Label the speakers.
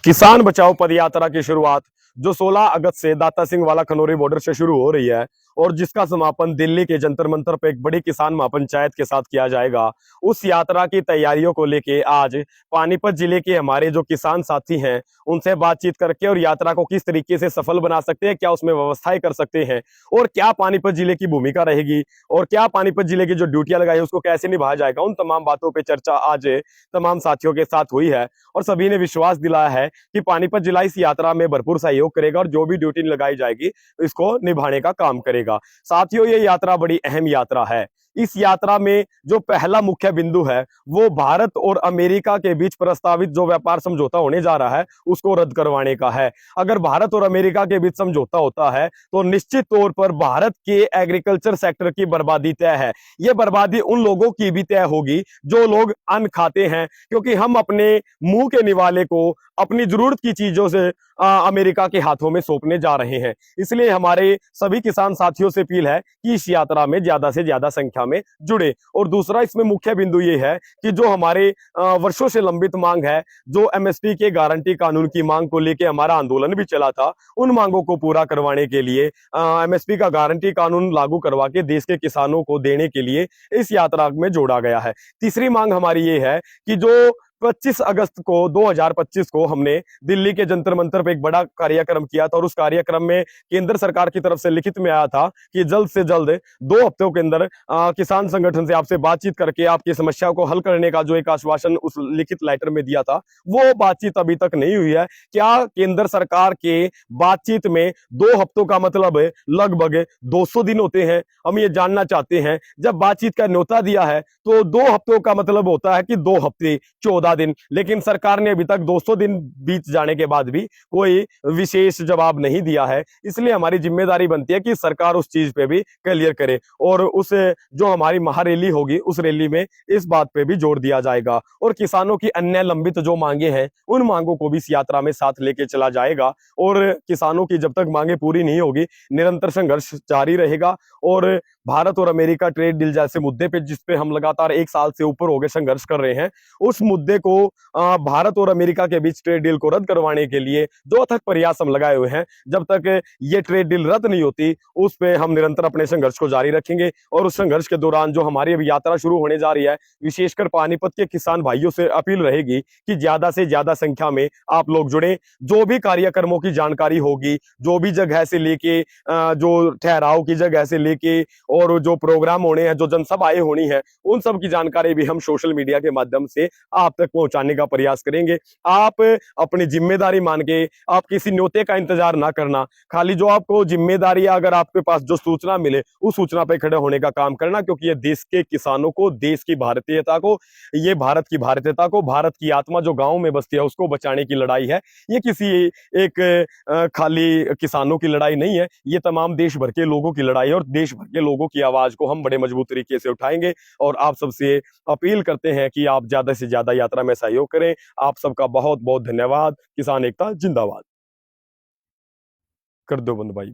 Speaker 1: किसान बचाओ पदयात्रा की शुरुआत जो 16 अगस्त से दाता सिंह वाला खनौरी बॉर्डर से शुरू हो रही है और जिसका समापन दिल्ली के जंतर मंतर पर एक बड़ी किसान महापंचायत के साथ किया जाएगा, उस यात्रा की तैयारियों को लेके आज पानीपत जिले के हमारे जो किसान साथी हैं उनसे बातचीत करके और यात्रा को किस तरीके से सफल बना सकते हैं, क्या उसमें व्यवस्थाएं कर सकते हैं और क्या पानीपत जिले की भूमिका रहेगी और क्या पानीपत जिले की जो ड्यूटियां लगाई उसको कैसे निभाया जाएगा, उन तमाम बातों पर चर्चा आज तमाम साथियों के साथ हुई है। और सभी ने विश्वास दिलाया है कि पानीपत जिला इस यात्रा में भरपूर सहयोग करेगा और जो भी ड्यूटी लगाई जाएगी इसको निभाने का काम करेगा। साथियों, ये यात्रा बड़ी अहम यात्रा है। इस यात्रा में जो पहला मुख्य बिंदु है वो भारत और अमेरिका के बीच प्रस्तावित जो व्यापार समझौता होने जा रहा है उसको रद्द करवाने का है। अगर भारत और अमेरिका के बीच समझौता होता है तो निश्चित तौर पर भारत के एग्रीकल्चर सेक्टर की बर्बादी तय है। ये बर्बादी उन लोगों की भी तय होगी जो लोग अन्न खाते हैं, क्योंकि हम अपने मुंह के निवाले को अपनी जरूरत की चीजों से अमेरिका के हाथों में सौंपने जा रहे हैं। इसलिए हमारे सभी किसान साथियों से अपील है कि इस यात्रा में ज्यादा से ज्यादा संख्या में जुड़े। और दूसरा इसमें मुख्य बिंदु ये है कि जो हमारे वर्षों से लंबित मांग है, जो एमएसपी के गारंटी कानून की मांग को लेकर हमारा आंदोलन भी चला था, उन मांगों को पूरा करवाने के लिए एमएसपी का गारंटी कानून लागू करवा के देश के किसानों को देने के लिए इस यात्रा में जोड़ा गया है। तीसरी मांग हमारी ये है कि जो 25 अगस्त को 2025 को हमने दिल्ली के जंतर मंतर पे एक बड़ा कार्यक्रम किया था और उस कार्यक्रम में केंद्र सरकार की तरफ से लिखित में आया था कि जल्द से जल्द 2 हफ्तों के अंदर किसान संगठन से आपसे बातचीत करके आपकी समस्या को हल करने का जो एक आश्वासन उस लिखित लेटर में दिया था, वो बातचीत अभी तक नहीं हुई है। क्या केंद्र सरकार के बातचीत में 2 हफ्तों का मतलब लगभग 200 दिन होते हैं? हम ये जानना चाहते हैं। जब बातचीत का न्योता दिया है तो 2 हफ्तों का मतलब होता है कि 2 हफ्ते 14 दिन, लेकिन सरकार ने अभी तक 200 दिन बीत जाने के बाद भी कोई विशेष जवाब नहीं दिया है। इसलिए हमारी जिम्मेदारी बनती है कि सरकार उस चीज पे भी क्लियर करे और उस जो हमारी महारैली होगी उस रैली में इस बात पे भी जोर दिया जाएगा और किसानों की अन्य लंबित जो मांगे हैं उन मांगों को भी इस यात्रा में साथ लेके चला जाएगा। और किसानों की जब तक मांगे पूरी नहीं होगी निरंतर संघर्ष जारी रहेगा। और भारत और अमेरिका ट्रेड डील जैसे मुद्दे पे जिसपे हम लगातार 1 साल से ऊपर हो गए संघर्ष कर रहे हैं, उस मुद्दे को भारत और अमेरिका के बीच ट्रेड डील को रद्द करवाने के लिए जो अथक प्रयास हम लगाए हुए हैं, जब तक ये ट्रेड डील रद्द नहीं होती उस पे हम निरंतर अपने संघर्ष को जारी रखेंगे। और उस संघर्ष के दौरान जो हमारी अभी यात्रा शुरू होने जा रही है, विशेषकर पानीपत के किसान भाइयों से अपील रहेगी कि ज्यादा से ज्यादा संख्या में आप लोग जुड़े। जो भी कार्यक्रमों की जानकारी होगी, जो भी जगह से लेके जो ठहराव की जगह से लेके और जो प्रोग्राम होने हैं, जो जनसभाएं होनी है, उन सब की जानकारी भी हम सोशल मीडिया के माध्यम से आप तक पहुंचाने का प्रयास करेंगे। आप अपनी जिम्मेदारी मान के आप किसी न्योते का इंतजार ना करना, खाली जो आपको जिम्मेदारी है अगर आपके पास जो सूचना मिले उस सूचना पे खड़े होने का काम करना, क्योंकि ये देश के किसानों को, देश की भारतीयता को, ये भारत की भारतीयता को, भारत की आत्मा जो गांव में बसती है उसको बचाने की लड़ाई है। ये किसी एक खाली किसानों की लड़ाई नहीं है, ये तमाम देश भर के लोगों की लड़ाई है और देश भर के लोगों की आवाज को हम बड़े मजबूत तरीके से उठाएंगे। और आप सबसे अपील करते हैं कि आप ज्यादा से ज्यादा यात्रा में सहयोग करें। आप सबका बहुत बहुत धन्यवाद। किसान एकता जिंदाबाद। कर दो बंद भाई।